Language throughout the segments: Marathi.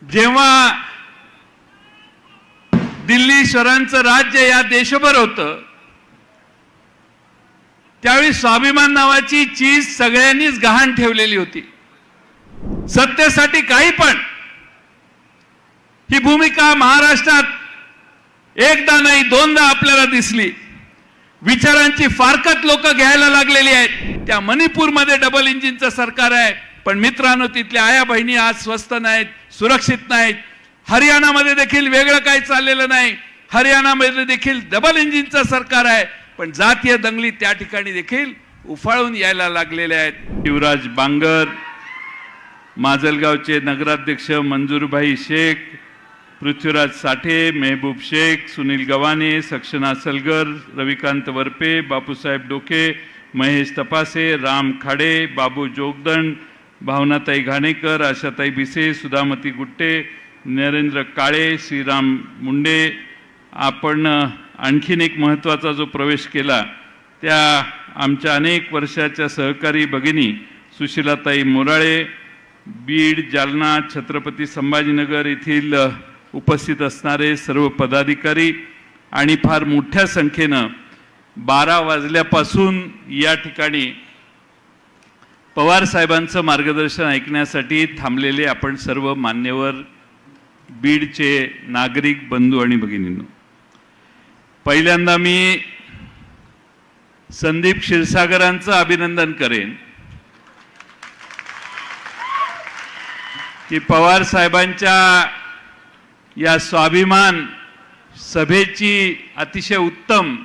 जेव्हा दिल्लीश्वरांचं राज्य या देशभर होतं त्यावेळी स्वाभिमान नावाची चीज सगळ्यांनीच गहाण ठेवलेली होती. सत्तेसाठी काही पण ही भूमिका महाराष्ट्रात एकदा नाही दोनदा आपल्याला दिसली. विचारांची फारकत लोक घ्यायला लागलेली आहेत. त्या मणिपूरमध्ये डबल इंजिनचं सरकार आहे, पण मित्रांनो तिथल्या आया बहिणी आज स्वस्त नाहीत, सुरक्षित नाहीत. हरियाणामध्ये देखील वेगळं काही चाललेलं नाही. हरियाणामध्ये देखील डबल इंजिनचं सरकार आहे, पण जातीय दंगली त्या ठिकाणी देखील उफाळून यायला लागलेल्या आहेत. युवराज बांगर, माजलगावचे नगराध्यक्ष मंजूरभाई शेख, पृथ्वीराज साठे, मेहबूब शेख, सुनील गवाने, सक्षना सलगर, रविकांत वरपे, बापूसाहेब डोके, महेश तपासे, राम खाडे, बाबू जोगदंड, भावनाताई घाणेकर, आशाताई भिसे, सुधामती गुट्टे, नरेंद्र काळे, श्रीराम मुंडे. आपण आणखीन एक महत्त्वाचा जो प्रवेश केला त्या आमच्या अनेक वर्षाच्या सहकारी भगिनी सुशीलाताई मोराळे, बीड, जालना, छत्रपती संभाजीनगर येथील उपस्थित असणारे सर्व पदाधिकारी आणि फार मोठ्या संख्येनं 12 वाजल्यापासून या ठिकाणी पवार साहेबांचं मार्गदर्शन ऐकण्यासाठी थांबलेले आपण सर्व मान्यवर बीडचे नागरिक बंधू आणि भगिनींनो, पहिल्यांदा मी संदीप क्षीरसागरांचं अभिनंदन करेन की पवार साहेबांच्या या स्वाभिमान सभेची अतिशय उत्तम,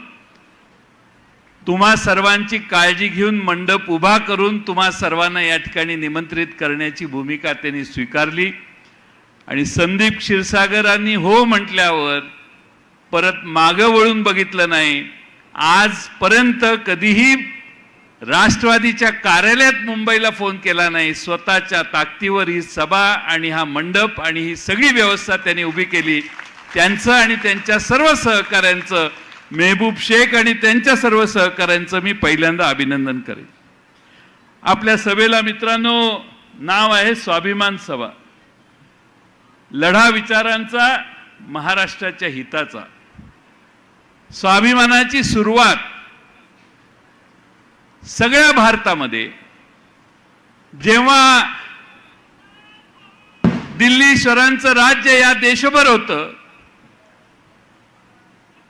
तुम्हा सर्वांची काळजी घेऊन मंडप उभा करून तुम्हा सर्वांना या ठिकाणी निमंत्रित करण्याची भूमिका त्यांनी स्वीकारली. आणि संदीप क्षीरसागरांनी हो म्हटल्यावर परत मागं वळून बघितलं नाही. आजपर्यंत कधीही राष्ट्रवादीच्या कार्यालयात मुंबईला फोन केला नाही. स्वतःच्या ताकदीवर ही सभा आणि हा मंडप आणि ही सगळी व्यवस्था त्यांनी उभी केली. त्यांचं आणि त्यांच्या सर्व सहकाऱ्यांचं, मेहबूब शेख आणि त्यांच्या सर्व सहकाऱ्यांचं मी पहिल्यांदा अभिनंदन करेन. आपल्या सभेला मित्रांनो नाव आहे स्वाभिमान सभा. लढा विचारांचा, महाराष्ट्राच्या हिताचा. स्वाभिमानाची सुरुवात सगळ्या भारतामध्ये जेव्हा दिल्लीश्वरांचं राज्य या देशभर होतं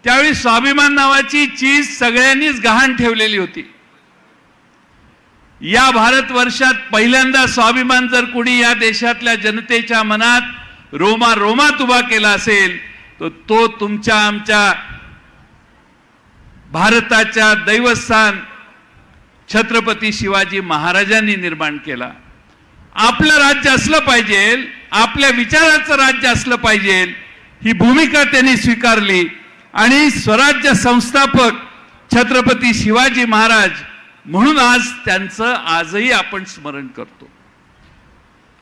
त्यावेळी स्वाभिमान नावाची चीज सगळ्यांनीच गहाण ठेवलेली होती. या भारतवर्षात पहिल्यांदा स्वाभिमान जर कोणी या देशातल्या जनतेच्या मनात रोमात उभा केला असेल तर तो तुमच्या आमच्या भारताच्या दैवस्थान छत्रपती शिवाजी महाराजांनी निर्माण केला. आपलं राज्य असलं पाहिजे, आपल्या विचाराचं राज्य असलं पाहिजे, ही भूमिका त्यांनी स्वीकारली. आणि स्वराज्य संस्थापक छत्रपती शिवाजी महाराज म्हणून आज त्यांचं आजही आपण स्मरण करतो.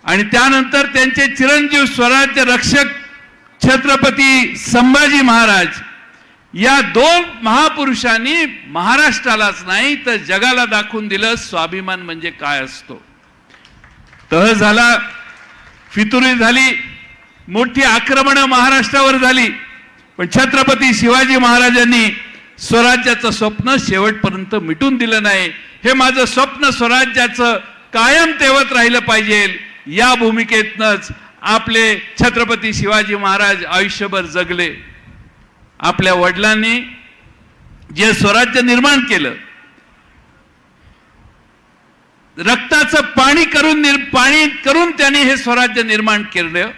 आणि त्यानंतर त्यांचे चिरंजीव स्वराज्य रक्षक छत्रपती संभाजी महाराज, या दोन महापुरुषांनी महाराष्ट्रालाच नाही तर जगाला दाखवून दिलं स्वाभिमान म्हणजे काय असतो. तह झाला, फितुरी झाली, मोठी आक्रमणं महाराष्ट्रावर झाली, पण छत्रपती शिवाजी महाराजांनी स्वराज्याचं स्वप्न शेवटपर्यंत मिटून दिलं नाही. हे माझं स्वप्न स्वराज्याचं कायम तेवत राहिलं पाहिजे, या भूमिकेतनंच आपले छत्रपती शिवाजी महाराज आयुष्यभर जगले. आपल्या वडिलांनी जे स्वराज्य निर्माण केलं, रक्ताचं पाणी करून त्यांनी हे स्वराज्य निर्माण केलं.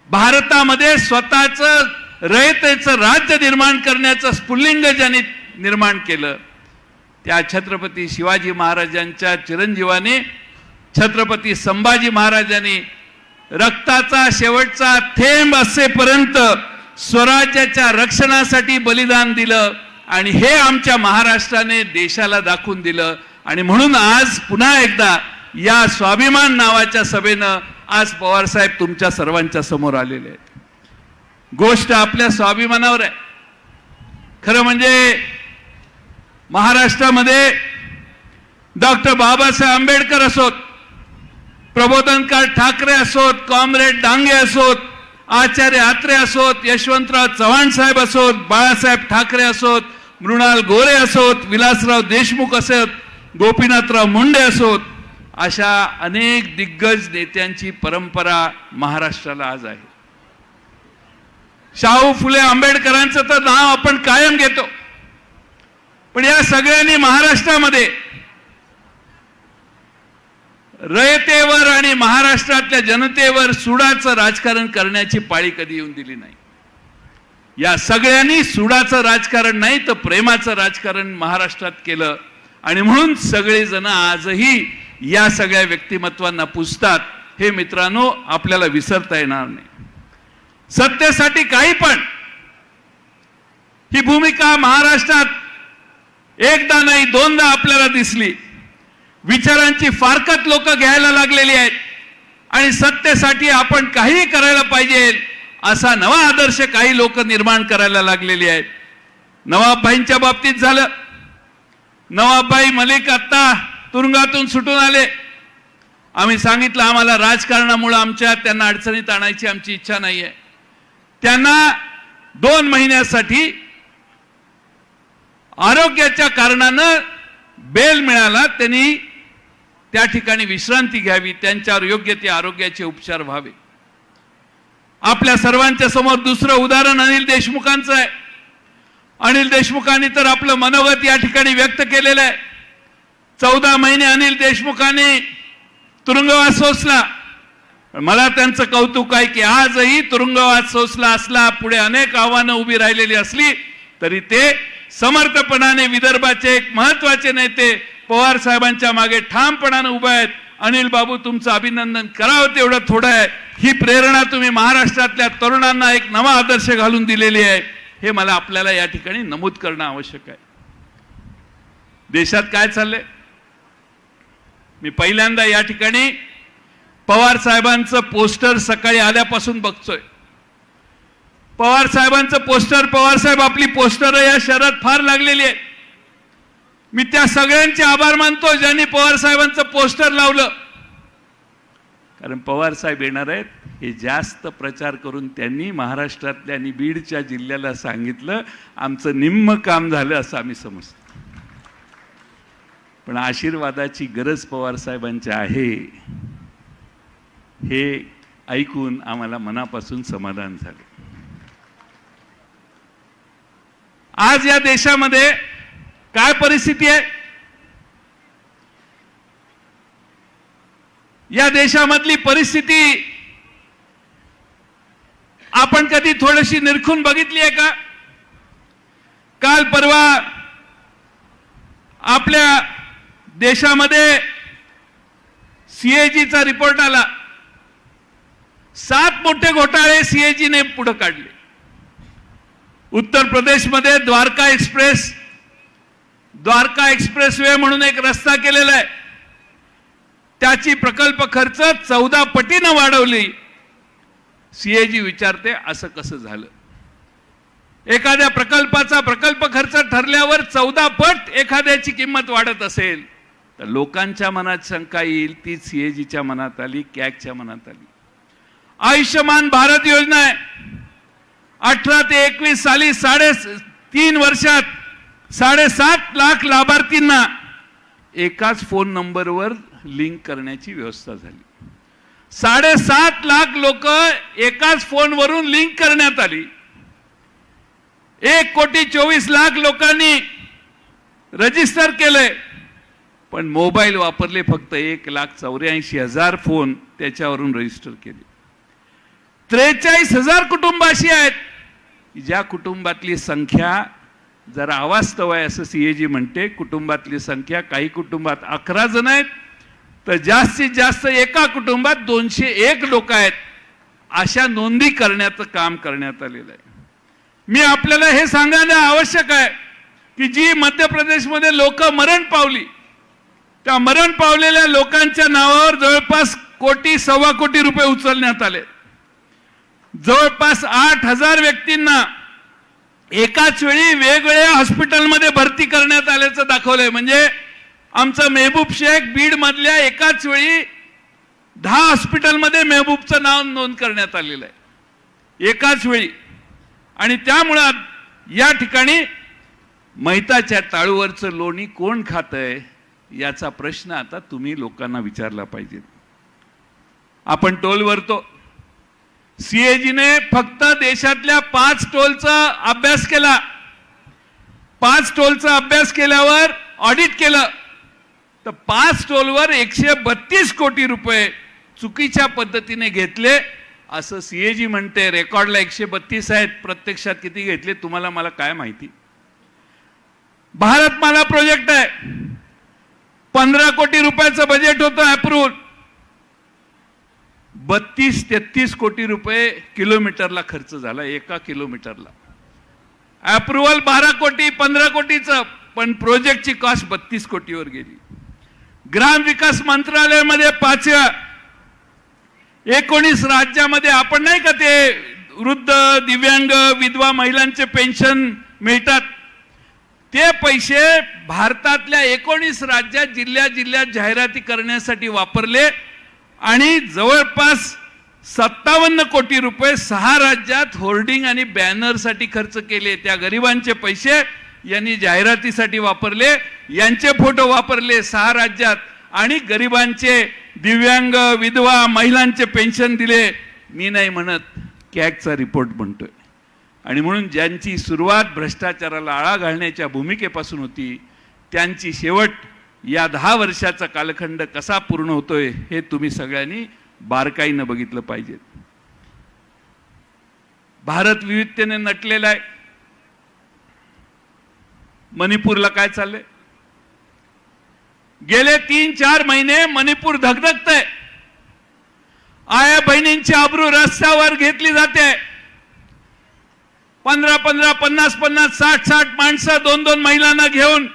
भारतामध्ये स्वतःचं रयतेचं राज्य निर्माण करण्याचं स्फुल्लिंग ज्यांनी निर्माण केलं त्या छत्रपती शिवाजी महाराजांच्या चिरंजीवाने छत्रपती संभाजी महाराजांनी रक्ताचा शेवटचा थेंब असेपर्यंत स्वराज्याच्या रक्षणासाठी बलिदान दिलं. आणि हे आमच्या महाराष्ट्राने देशाला दाखवून दिलं. आणि म्हणून आज पुन्हा एकदा या स्वाभिमान नावाच्या सभेनं आज पवार साहेब तुमच्या सर्वांच्या समोर आलेले आहेत. गोष्ट आपल्या स्वाभिमानावर आहे. खरं म्हणजे महाराष्ट्रामध्ये डॉक्टर बाबासाहेब आंबेडकर असोत, प्रबोधनकार ठाकरे असोत, कॉम्रेड डांगे असोत, आचार्य आत्रे असोत, यशवंतराव चव्हाण साहेब असोत, बाळासाहेब ठाकरे असोत, मृणाल गोरे असोत, विलासराव देशमुख असोत, गोपीनाथराव मुंडे असोत, अशा अनेक दिग्गज नेत्यांची परंपरा महाराष्ट्राला आज आहे. शाहू फुले आंबेडकरांचं तर नाव आपण कायम घेतो, पण या सगळ्यांनी महाराष्ट्रामध्ये रयतेवर आणि महाराष्ट्रातल्या जनतेवर सुडाचं राजकारण करण्याची पाळी कधी येऊन दिली नाही. या सगळ्यांनी सुडाचं राजकारण नाही तर प्रेमाचं राजकारण महाराष्ट्रात केलं आणि म्हणून सगळेजण आजही या सगळ्या व्यक्तिमत्वांना पुजतात. हे मित्रांनो, आपल्याला विसरता येणार नाही. सत्तेसाठी काही पण ही भूमिका महाराष्ट्रात एकदा नाही दोनदा आपल्याला दिसली. विचारांची फारकत लोक घ्यायला लागलेली आहेत आणि सत्तेसाठी आपण काही करायला पाहिजे असा नवा आदर्श काही लोक निर्माण करायला लागलेली आहेत. नवाबभाईंच्या बाबतीत झालं. नवाबभाई मलिक आत्ता तुरुंगातून सुटून आले. आम्ही सांगितलं आम्हाला राजकारणामुळे त्यांना अडचणीत आणायची आमची इच्छा नाहीये. त्यांना 2 महिन्यासाठी आरोग्याच्या कारणानं बेल मिळाला. त्यांनी त्या ठिकाणी विश्रांती घ्यावी, त्यांच्यावर योग्य ते आरोग्याचे उपचार व्हावे. आपल्या सर्वांच्या समोर दुसरं उदाहरण अनिल देशमुखांचं आहे. अनिल देशमुखांनी तर आपलं मनोगत या ठिकाणी व्यक्त केलेलं आहे. 14 महिने अनिल देशमुखांनी तुरुंगवास सोसला. मला त्यांचं कौतुक आहे की आजही तुरुंगवास सोसला असला, पुढे अनेक आव्हानं उभी राहिलेली असली तरी ते समर्थपणाने विदर्भाचे एक महत्वाचे नेते पवार साहेबांच्या मागे ठामपणाने उभे आहेत. अनिल बाबू, तुमचं अभिनंदन करावं तेवढं थोडं आहे. ही प्रेरणा तुम्ही महाराष्ट्रातल्या तरुणांना एक नवा आदर्श घालून दिलेली आहे. हे मला आपल्याला या ठिकाणी नमूद करणं आवश्यक आहे. देशात काय चाललंय? मी पहिल्यांदा या ठिकाणी पवार साहेबांचं पोस्टर सकाळी आल्यापासून बघतोय. पवार साहेबांचं पोस्टर, पवार साहेब आपली पोस्टर या शहरात फार लागलेली आहे. मी त्या सगळ्यांचे आभार मानतो ज्यांनी पवार साहेबांचं पोस्टर लावलं. कारण पवार साहेब येणार आहेत हे जास्त प्रचार करून त्यांनी महाराष्ट्रातल्या आणि बीडच्या जिल्ह्याला सांगितलं. आमचं निम्म काम झालं असं आम्ही समजतो. पण आशीर्वादाची गरज पवार साहेबांची आहे हे ऐकून आम्हाला मनापासून समाधान झाले. आज या देशामध्ये काय परिस्थिती आहे? या देशामधली परिस्थिती आपण कधी थोडीशी निरखून बघितली आहे का? काल परवा आपल्या देशामध्ये सीएजीचा रिपोर्ट आला. 7 मोठे घोटाळे सीएजीने पुढे काढले. उत्तर प्रदेशमध्ये द्वारका एक्सप्रेसवे म्हणून एक रस्ता केलेला आहे. त्याची प्रकल्प खर्च 14 पटीनं वाढवली. सीएजी विचारते असं कसं झालं? एखाद्या प्रकल्पाचा प्रकल्प खर्च ठरल्यावर 14 पट एखाद्याची किंमत वाढत असेल तर लोकांच्या मनात शंका येईल. ती सीएजीच्या मनात आली, कॅगच्या मनात आली. आयुष्यमान भारत योजना आहे. 18 ते 21 साली 3.5 वर्षात 7.5 लाख लाभार्थींना एकाच फोन नंबरवर लिंक करण्याची व्यवस्था झाली. 7.5 लाख लोक एकाच फोनवरून लिंक करण्यात आली. 1,24,00,000 लोकांनी रजिस्टर केलंय. पण मोबाईल वापरले फक्त 1,84,000 फोन त्याच्यावरून रजिस्टर केले. 43,000 कुटुंब अशी आहेत ज्या कुटुंबातली संख्या जरा अवास्तव आहे असं सीएजी म्हणते. कुटुंबातली संख्या काही कुटुंबात 11 जण आहेत तर जास्तीत जास्त एका कुटुंबात 201 लोक आहेत. अशा नोंदी करण्याचं काम करण्यात आलेलं आहे. मी आपल्याला हे सांगणं आवश्यक आहे की जी मध्य प्रदेशमध्ये लोक मरण पावली त्या मरण पावलेल्या लोकांच्या नावावर जवळपास 1.25 कोटी रुपये उचलण्यात आले. जवळपास 8,000 व्यक्तींना एकाच वेळी वेगवेगळ्या हॉस्पिटलमध्ये भरती करण्यात आल्याचं दाखवलंय. म्हणजे आमचं मेहबूब शेख बीड मधल्या एकाच वेळी 10 हॉस्पिटलमध्ये मेहबूबचं नाव नोंद करण्यात आलेलं आहे एकाच वेळी. आणि त्यामुळं या ठिकाणी मैताच्या टाळूवरचं लोणी कोण खातंय याचा प्रश्न आता तुम्ही लोकांना विचारला पाहिजे. आपण टोल भरतो. सीएजीने फक्त देशातल्या 5 टोलचा अभ्यास केला. 5 टोलचा अभ्यास केल्यावर ऑडिट केलं तर 5 टोलवर 132 कोटी रुपये चुकीच्या पद्धतीने घेतले असं सीएजी म्हणते. रेकॉर्डला 132 आहेत, प्रत्यक्षात किती घेतले तुम्हाला मला काय माहिती. भारतमाला प्रोजेक्ट आहे, 15 कोटी रुपयाचं बजेट होतं अप्रूव्ह, 32-33 कोटी रुपये किलोमीटरला खर्च झाला. एका किलोमीटरला अप्रुव्हल 12 कोटी 15 कोटीचं, पण प्रोजेक्टची कॉस्ट 32 कोटीवर गेली. ग्रामविकास मंत्रालयामध्ये 5व्या 19 राज्यामध्ये आपण नाही का ते वृद्ध, दिव्यांग, विधवा महिलांचे पेन्शन मिळतात, ते पैसे भारतातल्या 19 राज्यात जिल्ह्यात जाहिराती करण्यासाठी वापरले आणि जवळपास 57 कोटी रुपये 6 राज्यात होर्डिंग आणि बॅनरसाठी खर्च केले. त्या गरिबांचे पैसे यांनी जाहिरातीसाठी वापरले, यांचे फोटो वापरले 6 राज्यात आणि गरिबांचे, दिव्यांग, विधवा महिलांचे पेन्शन दिले. मी नाही म्हणत, कॅगचा रिपोर्ट म्हणतोय. आणि म्हणून ज्यांची सुरुवात भ्रष्टाचाराला आळा घालण्याच्या भूमिकेपासून होती त्यांची शेवट या 10 वर्षाचा कालखंड कसा पूर्ण होतोय हे तुम्ही सगळ्यांनी बारकाईनं बघितलं पाहिजे. भारत विविधतेने नटलेला आहे. मणिपूरला काय चाललंय? गेले 3-4 महिने मणिपूर धगधगतंय. आया बहिणींची आबरू रस्त्यावर घेतली जाते. 15-15, 50-50, 60-60 माणसं 2-2 महिलांना घेऊन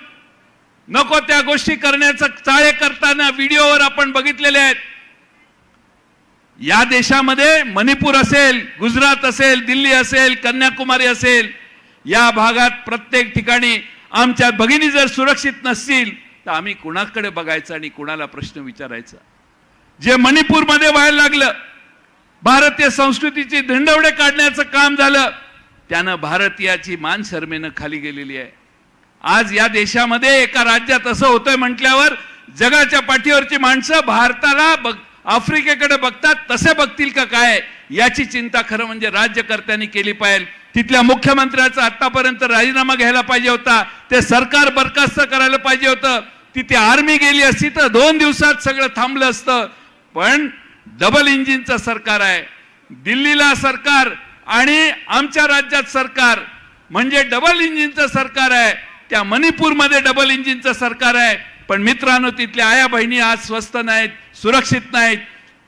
नको त्या गोष्टी करण्याचं चाळे करताना व्हिडिओवर आपण बघितलेले आहेत. या देशामध्ये मणिपूर असेल, गुजरात असेल, दिल्ली असेल, कन्याकुमारी असेल, या भागात प्रत्येक ठिकाणी आमच्या भगिनी जर सुरक्षित नसतील तर आम्ही कुणाकडे बघायचं आणि कुणाला प्रश्न विचारायचा? जे मणिपूरमध्ये व्हायला लागलं, भारतीय संस्कृतीची धिंडवडे काढण्याचं काम झालं, त्यानं भारतीयाची मान शर्मेनं खाली गेलेली आहे. आज या देशामध्ये एका राज्यात असं होतंय म्हटल्यावर जगाच्या पाठीवरची माणसं भारताला आफ्रिकेकडे बघतात, तसे बघतील का काय याची चिंता खरं म्हणजे राज्यकर्त्यांनी केली पाहिजे. तिथल्या मुख्यमंत्र्याचा आतापर्यंत राजीनामा घ्यायला पाहिजे होता, ते सरकार बरखास्त करायला पाहिजे होतं. तिथे आर्मी गेली असती तर 2 दिवसात सगळं थांबलं असतं. पण डबल इंजिनचं सरकार आहे. दिल्लीला सरकार आणि आमच्या राज्यात सरकार म्हणजे डबल इंजिनचं सरकार आहे. त्या मणिपूरमध्ये डबल इंजिनचं सरकार आहे. पण मित्रांनो, तिथल्या आया बहिणी आज स्वस्त नाहीत, सुरक्षित नाहीत.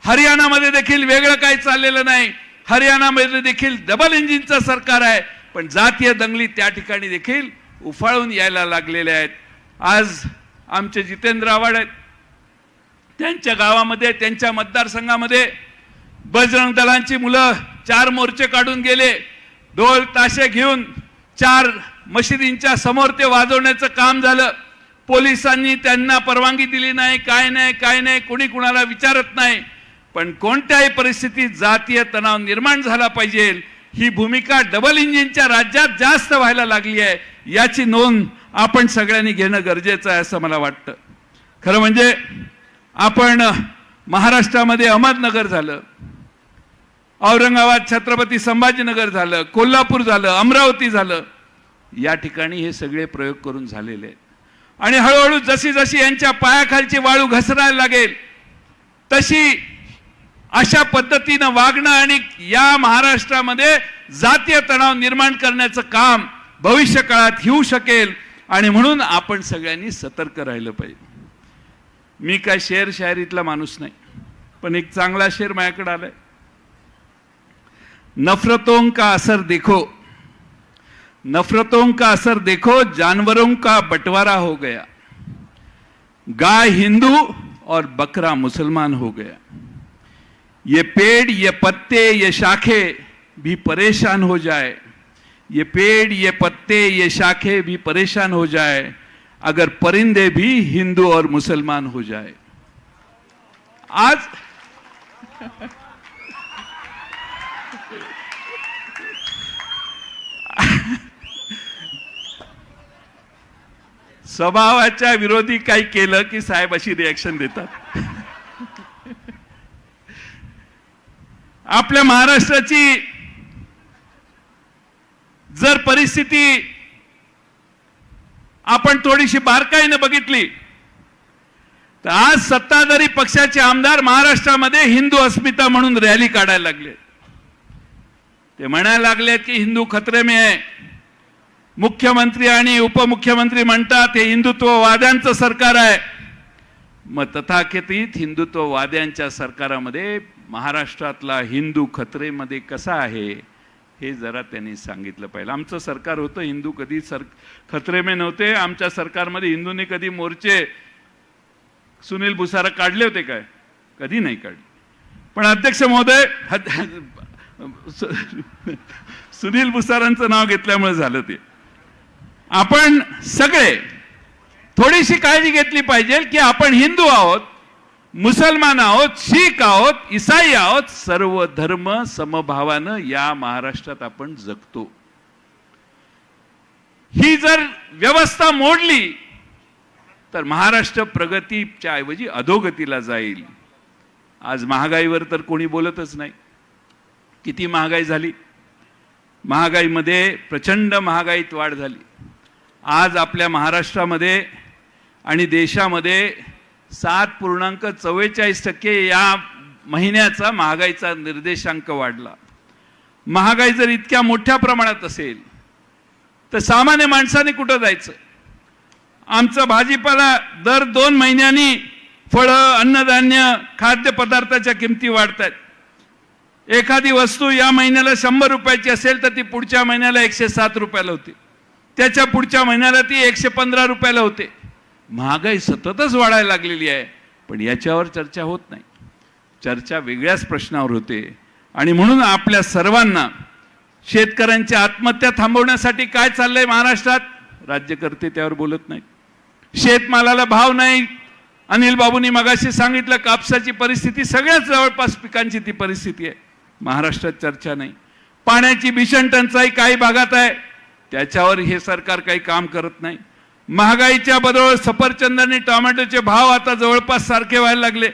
हरियाणामध्ये देखील वेगळं काही चाललेलं नाही. हरियाणामध्ये देखील डबल इंजिनचं सरकार आहे, पण जातीय दंगली त्या ठिकाणी देखील उफाळून यायला लागलेल्या आहेत. आज आमचे जितेंद्र आव्हाड आहेत, त्यांच्या गावामध्ये, त्यांच्या मतदारसंघामध्ये बजरंग दलांची मुलं 4 मोर्चे काढून गेले. ढोल ताशे घेऊन 4 मशिदींच्या समोर ते वाजवण्याचं काम झालं. पोलिसांनी त्यांना परवानगी दिली नाही, काय नाही, कोणी कुणाला विचारत नाही. पण कोणत्याही परिस्थितीत जातीय तणाव निर्माण झाला पाहिजे ही भूमिका डबल इंजिनच्या राज्यात जास्त व्हायला लागली आहे. याची नोंद आपण सगळ्यांनी घेणं गरजेचं आहे असं मला वाटतं. खरं म्हणजे आपण महाराष्ट्रामध्ये अहमदनगर झालं, औरंगाबाद छत्रपती संभाजीनगर झालं, कोल्हापूर झालं, अमरावती झालं, या ठिकाणी हे सगळे प्रयोग करून झालेले आहेत. आणि हळूहळू जशी जशी यांच्या पायाखालची वाळू घसरायला लागेल तशी अशा पद्धतीनं वागणं आणि या महाराष्ट्रामध्ये जातीय तणाव निर्माण करण्याचं काम भविष्य काळात होऊ शकेल. आणि म्हणून आपण सगळ्यांनी सतर्क राहिलं पाहिजे. मी काय शेर शायरीतला माणूस नाही, पण एक चांगला शेर माझ्याकडे आलाय. नफरतों का असर देखो, नफरतों का असर देखो, जानवरों का बंटवारा हो गया, गाय हिंदू और बकरा मुसलमान हो गया. ये पेड़ ये पत्ते ये शाखे भी परेशान हो जाए, ये पेड़ ये पत्ते ये शाखे भी परेशान हो जाए, अगर परिंदे भी हिंदू और मुसलमान हो जाए. आज स्वभावाच्या विरोधी काही केलं की साहेब अशी रिॲक्शन देतात. आपल्या महाराष्ट्राची जर परिस्थिती आपण थोडीशी बारकाईने बघितली तर आज सत्ताधारी पक्षाचे आमदार महाराष्ट्रामध्ये हिंदू अस्मिता म्हणून रॅली काढायला लागले. ते म्हणायला लागले की हिंदू खतरे में आहे. मुख्यमंत्री आणि उपमुख्यमंत्री म्हणतात हे हिंदुत्ववाद्यांचं सरकार आहे. मग तथाकथित हिंदुत्ववाद्यांच्या सरकारामध्ये महाराष्ट्रातला हिंदू खतरेमध्ये कसा आहे हे जरा त्यांनी सांगितलं पाहिजे. आमचं सरकार होतं, हिंदू कधी खतरे में नव्हते. आमच्या सरकारमध्ये हिंदूंनी कधी मोर्चे सुनील भुसारा काढले होते काय? कधी नाही काढले. पण अध्यक्ष महोदय, सुनील भुसारांचं नाव घेतल्यामुळे झालं ते. आपण सगळे थोडीशी काळजी घेतली पाहिजे की आपण हिंदू आहोत, मुसलमान आहोत, शीख आहोत, ईसाई आहोत, सर्व धर्म समभावानं या महाराष्ट्रात आपण जगतो. ही जर व्यवस्था मोडली तर महाराष्ट्र प्रगतीच्या ऐवजी अधोगतीला जाईल. आज महागाईवर तर कोणी बोलतच नाही. किती महागाई झाली, महागाईमध्ये प्रचंड महागाईत वाढ झाली. आज आपल्या महाराष्ट्रामध्ये आणि देशामध्ये 7.44% या महिन्याचा महागाईचा निर्देशांक वाढला. महागाई जर इतक्या मोठ्या प्रमाणात असेल तर सामान्य माणसाने कुठं जायचं? आमचा भाजीपाला दर 2 महिन्यांनी, फळं, अन्नधान्य, खाद्यपदार्थाच्या किमती वाढतात. एखादी वस्तू या महिन्याला 100 रुपयाची असेल तर ती पुढच्या महिन्याला 107 रुपयाला होती, त्याच्या पुढच्या महिन्याला ती 115 रुपयाला होते. महागाई सततच वाढायला लागलेली आहे. पण याच्यावर चर्चा होत नाही. चर्चा वेगळ्याच प्रश्नावर होते. आणि म्हणून आपल्या सर्वांना शेतकऱ्यांच्या आत्महत्या थांबवण्यासाठी काय चाललंय महाराष्ट्रात, राज्यकर्ते त्यावर बोलत नाहीत. शेतमालाला भाव नाही. अनिल बाबूंनी मगाशी सांगितलं, कापसाची परिस्थिती, सगळ्याच जवळपास पिकांची ती परिस्थिती आहे. महाराष्ट्रात चर्चा नाही. पाण्याची भीषण टंचाई काही भागात आहे, त्याच्यावर हे सरकार काही काम करत नाही. महागाईच्या बरोबर सफरचंद आणि टोमॅटोचे भाव आता जवळपास सारखे व्हायला लागले.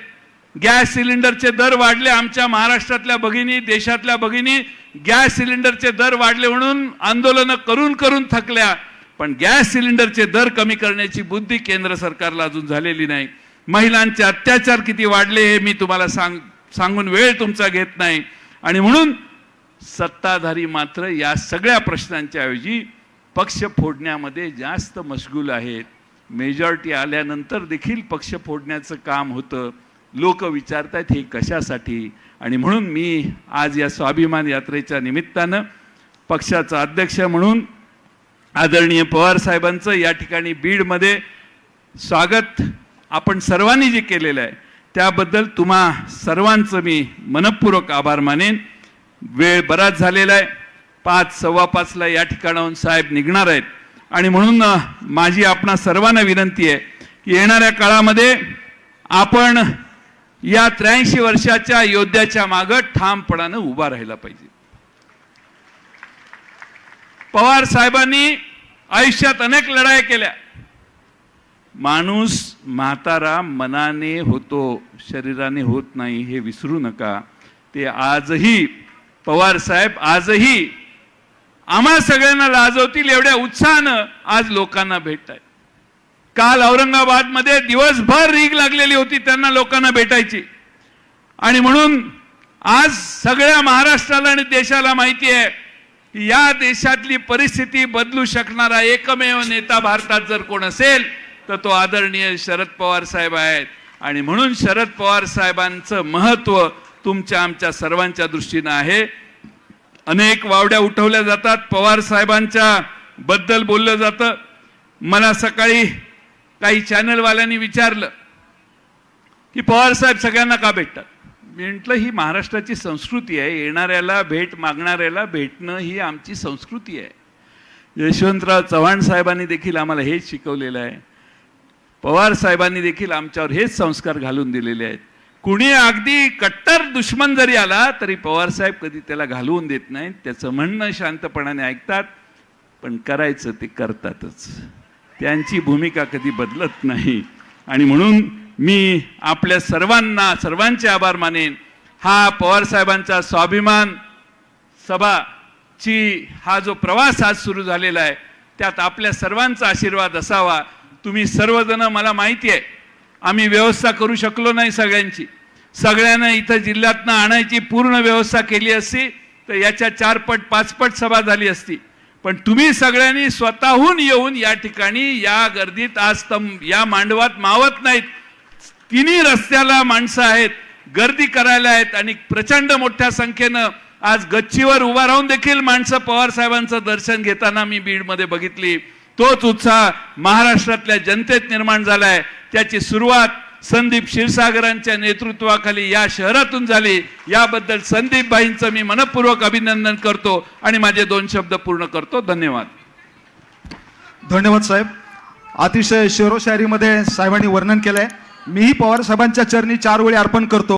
गॅस सिलेंडरचे दर वाढले. आमच्या महाराष्ट्रातल्या भगिनी, देशातल्या भगिनी गॅस सिलेंडरचे दर वाढले म्हणून आंदोलनं करून करून थकल्या. पण गॅस सिलेंडरचे दर कमी करण्याची बुद्धी केंद्र सरकारला अजून झालेली नाही. महिलांचे अत्याचार किती वाढले हे मी तुम्हाला सांगून वेळ तुमचा घेत नाही. आणि म्हणून सत्ताधारी मात्र या सगळ्या प्रश्नांच्या ऐवजी पक्ष फोडण्यामध्ये जास्त मशगूल आहेत. मेजॉरिटी आल्यानंतर देखील पक्ष फोडण्याचं काम होतं. लोक विचारतात हे कशासाठी. आणि म्हणून मी आज या स्वाभिमान यात्रेच्या निमित्तानं पक्षाचा अध्यक्ष म्हणून आदरणीय पवार साहेबांचं या ठिकाणी बीडमध्ये स्वागत आपण सर्वांनी जे केलेलं आहे त्याबद्दल तुम्हा सर्वांचं मी मनपूर्वक आभार मानेन. वेळ बराच झालेला आहे. 5, 5:15 या ठिकाणाहून साहेब निघणार आहेत. आणि म्हणून माझी आपणा सर्वांना विनंती आहे की येणाऱ्या काळामध्ये आपण या 83 वर्षाच्या योद्ध्याच्या मागे ठामपणानं उभा राहिला पाहिजे. पवार साहेबांनी आयुष्यात अनेक लढाई केल्या. माणूस म्हातारा मनाने होतो, शरीराने होत नाही हे विसरू नका. ते आजही पवार साहेब आजही आम्हा सगळ्यांना लाजवतील एवढ्या उत्साहानं आज लोकांना भेटतायत. काल औरंगाबादमध्ये दिवसभर रीग लागलेली होती त्यांना लोकांना भेटायची. आणि म्हणून आज सगळ्या महाराष्ट्राला आणि देशाला माहिती आहे की या देशातली परिस्थिती बदलू शकणारा एकमेव नेता भारतात जर कोण असेल तर तो आदरणीय शरद पवार साहेब आहेत. आणि म्हणून शरद पवार साहेबांचं महत्त्व तुमच्या आमच्या सर्वांच्या दृष्टीनं आहे. अनेक वावड्या उठवल्या जातात, पवार साहेबांच्या बद्दल बोललं जातं. मला सकाळी काही चॅनलवाल्यांनी विचारलं की पवार साहेब सगळ्यांना का भेटतात. मी म्हटलं ही महाराष्ट्राची संस्कृती आहे. येणाऱ्याला भेट मागणाऱ्याला भेटणं ही आमची संस्कृती आहे. यशवंतराव चव्हाण साहेबांनी देखील आम्हाला हेच शिकवलेलं आहे. पवार साहेबांनी देखील आमच्यावर हेच संस्कार घालून दिलेले आहेत. कुणी अगदी कट्टर दुश्मन जरी आला तरी पवार साहेब कधी त्याला घालवून देत नाहीत. त्याचं म्हणणं शांतपणाने ऐकतात, पण करायचं ते करतातच. त्यांची भूमिका कधी बदलत नाही. आणि म्हणून मी आपल्या सर्वांचे आभार मानेन. हा पवार साहेबांचा स्वाभिमान सभाची हा जो प्रवास आज सुरू झालेला आहे, त्यात आपल्या सर्वांचा आशीर्वाद असावा. तुम्ही सर्वजण, मला माहिती आहे आम्ही व्यवस्था करू शकलो नाही सगळ्यांची. सगळ्यांना इथं जिल्ह्यातनं आणायची पूर्ण व्यवस्था केली असती तर याच्या 4 पट 5 पट सभा झाली असती. पण तुम्ही सगळ्यांनी स्वतःहून येऊन या ठिकाणी या गर्दीत आज या मांडवात मावत नाहीत. तिन्ही रस्त्याला माणसं आहेत, गर्दी करायला आहेत आणि प्रचंड मोठ्या संख्येनं आज गच्चीवर उभा राहून देखील माणसं पवार साहेबांचं दर्शन घेताना मी बीडमध्ये बघितली. तोच उत्साह महाराष्ट्रातल्या जनतेत निर्माण झालाय. त्याची सुरुवात संदीप क्षीरसागरांच्या नेतृत्वाखाली या शहरातून झाली. याबद्दल संदीप भाईंचं मी मनपूर्वक अभिनंदन करतो आणि माझे 2 शब्द पूर्ण करतो. धन्यवाद. धन्यवाद साहेब. अतिशय शेरोशायरीमध्ये साहेबांनी वर्णन केलंय. मीही पवार साहेबांच्या चरणी 4 वेळी अर्पण करतो.